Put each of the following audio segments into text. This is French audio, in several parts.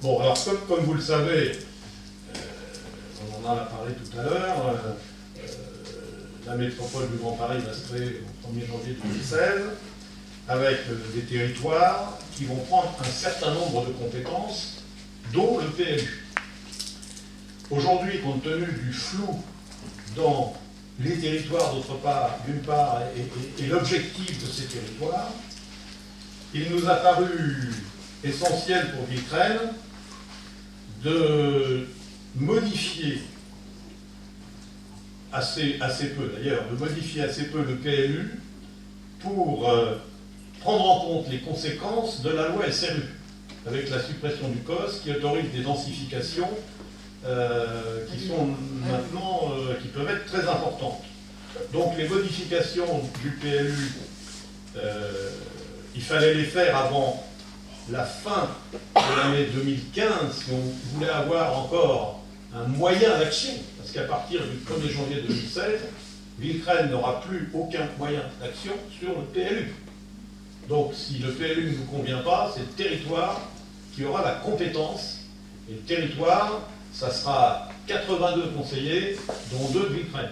Bon, alors comme vous le savez, on en a parlé tout à l'heure, la métropole du Grand Paris va se créer au 1er janvier 2016, avec des territoires qui vont prendre un certain nombre de compétences, dont le PLU. Aujourd'hui, compte tenu du flou dans les territoires d'une part, et l'objectif de ces territoires, il nous a paru essentiel pour Villecresnes de modifier assez peu d'ailleurs, de modifier assez peu le PLU pour prendre en compte les conséquences de la loi SRU, avec la suppression du COS qui autorise des densifications qui sont maintenant, qui peuvent être très importantes. Donc les modifications du PLU, il fallait les faire avant la fin de l'année 2015 si on voulait avoir encore un moyen d'action, parce qu'à partir du 1er janvier 2016, Villecresnes n'aura plus aucun moyen d'action sur le PLU. Donc si le PLU ne vous convient pas, c'est le territoire qui aura la compétence, et le territoire, ça sera 82 conseillers, dont 2 de Villecresnes.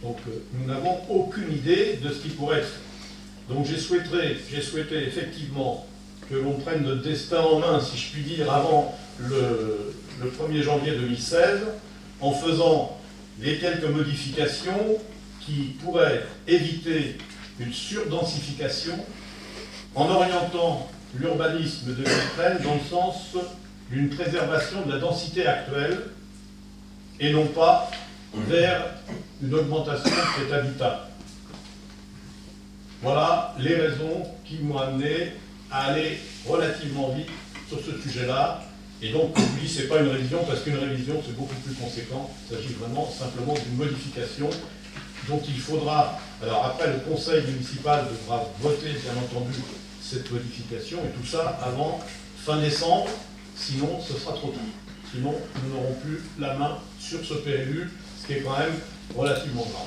Donc nous n'avons aucune idée de ce qui pourrait être fait. Donc j'ai souhaité effectivement que l'on prenne notre destin en main, si je puis dire, avant le 1er janvier 2016, en faisant les quelques modifications qui pourraient éviter une surdensification, en orientant l'urbanisme de Villecresnes dans le sens d'une préservation de la densité actuelle, et non pas vers une augmentation de cet habitat. Voilà les raisons qui m'ont amené à aller relativement vite sur ce sujet-là. Et donc, comme je dis, ce n'est pas une révision, parce qu'une révision, c'est beaucoup plus conséquent. Il s'agit vraiment simplement d'une modification. Donc il faudra, alors après le conseil municipal devra voter, bien entendu, cette modification, et tout ça avant fin décembre, sinon ce sera trop tard. Sinon, nous n'aurons plus la main sur ce PLU, ce qui est quand même relativement grave.